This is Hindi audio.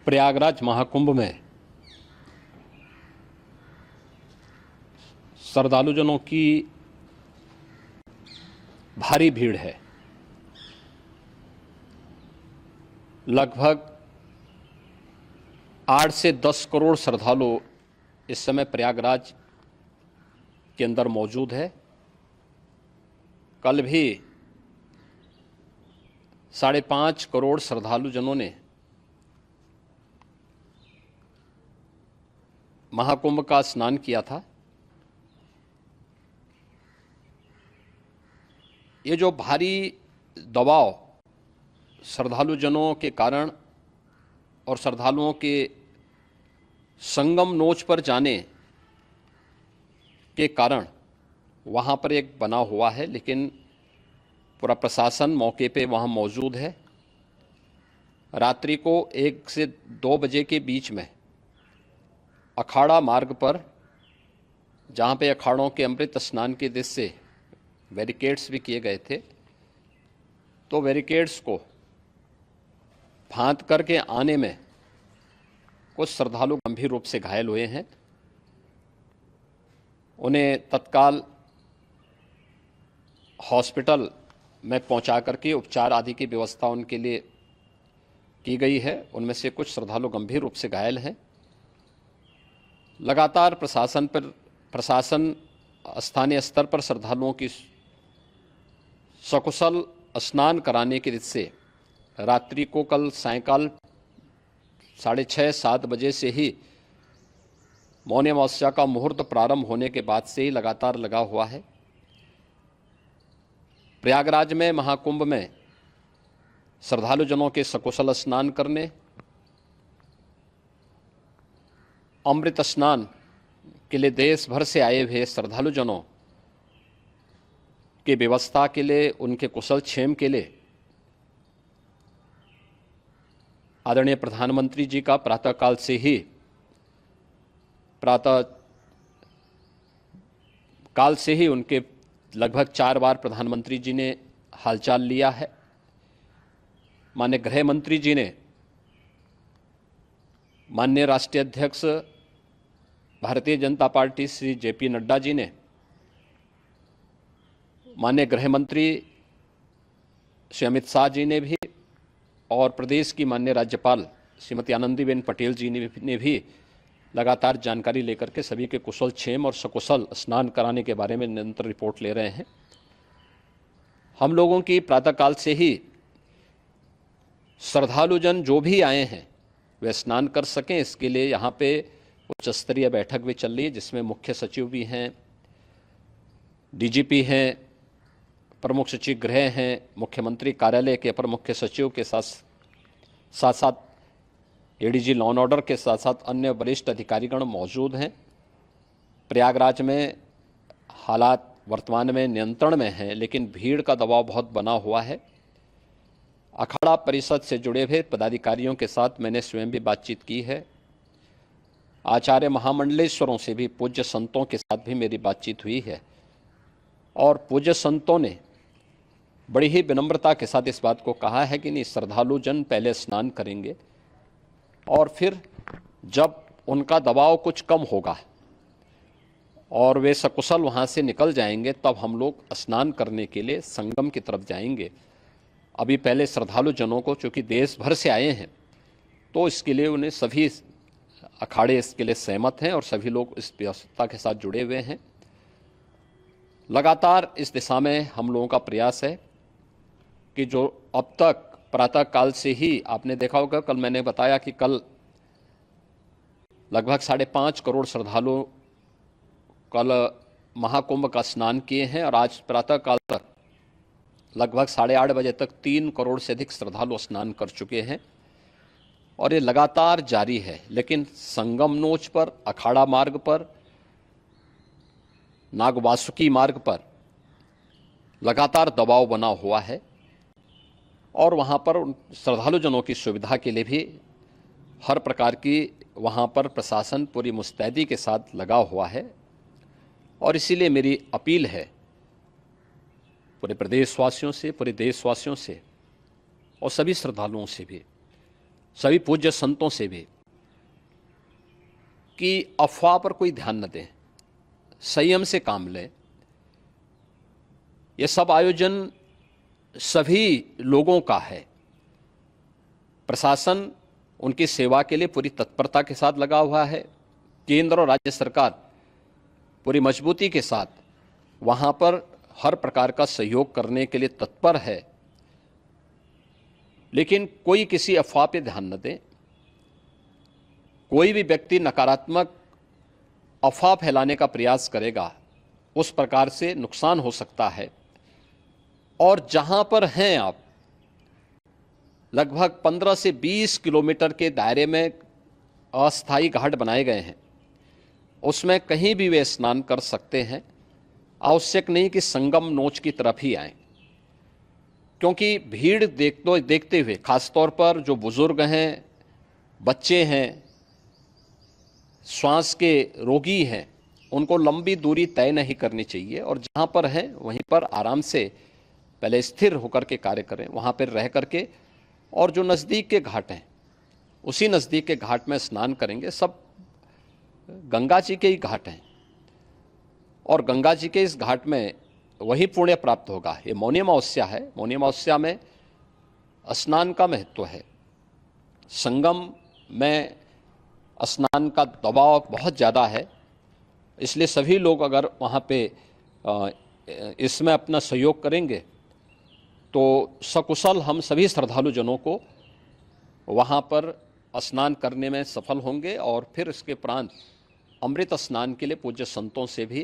प्रयागराज महाकुंभ में श्रद्धालुजनों की भारी भीड़ है। लगभग 8 से 10 करोड़ श्रद्धालु इस समय प्रयागराज के अंदर मौजूद है। कल भी 5.5 करोड़ श्रद्धालुजनों ने महाकुंभ का स्नान किया था। ये जो भारी दबाव श्रद्धालुजनों के कारण और श्रद्धालुओं के संगम नोच पर जाने के कारण वहाँ पर एक बना हुआ है, लेकिन पूरा प्रशासन मौके पे वहाँ मौजूद है। रात्रि को 1 से 2 बजे के बीच में अखाड़ा मार्ग पर, जहाँ पे अखाड़ों के अमृत स्नान के दृश्य से बैरिकेड्स भी किए गए थे, तो बैरिकेड्स को फांद करके आने में कुछ श्रद्धालु गंभीर रूप से घायल हुए हैं। उन्हें तत्काल हॉस्पिटल में पहुंचा करके उपचार आदि की व्यवस्था उनके लिए की गई है। उनमें से कुछ श्रद्धालु गंभीर रूप से घायल हैं। लगातार प्रशासन स्थानीय स्तर पर श्रद्धालुओं की सकुशल स्नान कराने के दृष्टि से रात्रि को कल सायंकाल 6:30-7 बजे से ही मौनी अमावस्या का मुहूर्त प्रारंभ होने के बाद से ही लगातार लगा हुआ है। प्रयागराज में महाकुंभ में श्रद्धालुजनों के सकुशल स्नान करने, अमृत स्नान के लिए देश भर से आए हुए श्रद्धालुजनों की व्यवस्था के लिए, उनके कुशल क्षेम के लिए आदरणीय प्रधानमंत्री जी का प्रातःकाल से ही उनके लगभग 4 बार प्रधानमंत्री जी ने हालचाल लिया है। माननीय गृह मंत्री जी ने, माननीय राष्ट्रीय अध्यक्ष भारतीय जनता पार्टी श्री जेपी नड्डा जी ने, माननीय गृह मंत्री श्री अमित शाह जी ने भी, और प्रदेश की माननीय राज्यपाल श्रीमती आनंदीबेन पटेल जी ने भी लगातार जानकारी लेकर के सभी के कुशल क्षेम और सकुशल स्नान कराने के बारे में निरंतर रिपोर्ट ले रहे हैं। हम लोगों की प्रातःकाल से ही श्रद्धालुजन जो भी आए हैं वे स्नान कर सकें, इसके लिए यहाँ पे उच्च स्तरीय बैठक भी चल रही है, जिसमें मुख्य सचिव भी हैं, डीजीपी हैं, प्रमुख सचिव गृह हैं, मुख्यमंत्री कार्यालय के अपर मुख्य सचिव के साथ साथ एडीजी लॉ एंड ऑर्डर के साथ साथ अन्य वरिष्ठ अधिकारीगण मौजूद हैं। प्रयागराज में हालात वर्तमान में नियंत्रण में हैं, लेकिन भीड़ का दबाव बहुत बना हुआ है। अखाड़ा परिषद से जुड़े हुए पदाधिकारियों के साथ मैंने स्वयं भी बातचीत की है। आचार्य महामंडलेश्वरों से भी, पूज्य संतों के साथ भी मेरी बातचीत हुई है, और पूज्य संतों ने बड़ी ही विनम्रता के साथ इस बात को कहा है कि नहीं, श्रद्धालुजन पहले स्नान करेंगे और फिर जब उनका दबाव कुछ कम होगा और वे सकुशल वहाँ से निकल जाएंगे, तब हम लोग स्नान करने के लिए संगम की तरफ जाएंगे। अभी पहले श्रद्धालुजनों को, चूँकि देश भर से आए हैं, तो इसके लिए उन्हें सभी अखाड़े इसके लिए सहमत हैं और सभी लोग इस व्यवस्था के साथ जुड़े हुए हैं। लगातार इस दिशा में हम लोगों का प्रयास है कि जो अब तक प्रातःकाल से ही आपने देखा होगा, कल मैंने बताया कि कल लगभग 5.5 करोड़ श्रद्धालु कल महाकुंभ का स्नान किए हैं, और आज प्रातःकाल तक लगभग 8:30 बजे तक 3 करोड़ से अधिक श्रद्धालु स्नान कर चुके हैं, और ये लगातार जारी है। लेकिन संगम नोच पर, अखाड़ा मार्ग पर, नागवासुकी मार्ग पर लगातार दबाव बना हुआ है, और वहाँ पर श्रद्धालुजनों की सुविधा के लिए भी हर प्रकार की वहाँ पर प्रशासन पूरी मुस्तैदी के साथ लगा हुआ है। और इसीलिए मेरी अपील है पूरे प्रदेशवासियों से, पूरे देशवासियों से और सभी श्रद्धालुओं से भी, सभी पूज्य संतों से भी कि अफवाह पर कोई ध्यान न दें, संयम से काम लें। ये सब आयोजन सभी लोगों का है। प्रशासन उनकी सेवा के लिए पूरी तत्परता के साथ लगा हुआ है। केंद्र और राज्य सरकार पूरी मजबूती के साथ वहाँ पर हर प्रकार का सहयोग करने के लिए तत्पर है। लेकिन कोई किसी अफवाह पे ध्यान न दें। कोई भी व्यक्ति नकारात्मक अफवाह फैलाने का प्रयास करेगा, उस प्रकार से नुकसान हो सकता है। और जहां पर हैं आप, लगभग 15 से 20 किलोमीटर के दायरे में अस्थायी घाट बनाए गए हैं, उसमें कहीं भी वे स्नान कर सकते हैं। आवश्यक नहीं कि संगम नोच की तरफ ही आएं, क्योंकि भीड़ देखते हुए खासतौर पर जो बुजुर्ग हैं, बच्चे हैं, श्वास के रोगी हैं, उनको लंबी दूरी तय नहीं करनी चाहिए और जहाँ पर हैं वहीं पर आराम से पहले स्थिर होकर के कार्य करें, वहाँ पर रह करके। और जो नज़दीक के घाट हैं, उसी नज़दीक के घाट में स्नान करेंगे। सब गंगा जी के ही घाट हैं और गंगा जी के इस घाट में वही पुण्य प्राप्त होगा। ये मौनी अमावस्या है। मौनी अमावस्या में स्नान का महत्व है। संगम में स्नान का दबाव बहुत ज़्यादा है, इसलिए सभी लोग अगर वहाँ पे इसमें अपना सहयोग करेंगे तो सकुशल हम सभी श्रद्धालु जनों को वहाँ पर स्नान करने में सफल होंगे और फिर इसके उपरांत अमृत स्नान के लिए पूज्य संतों से भी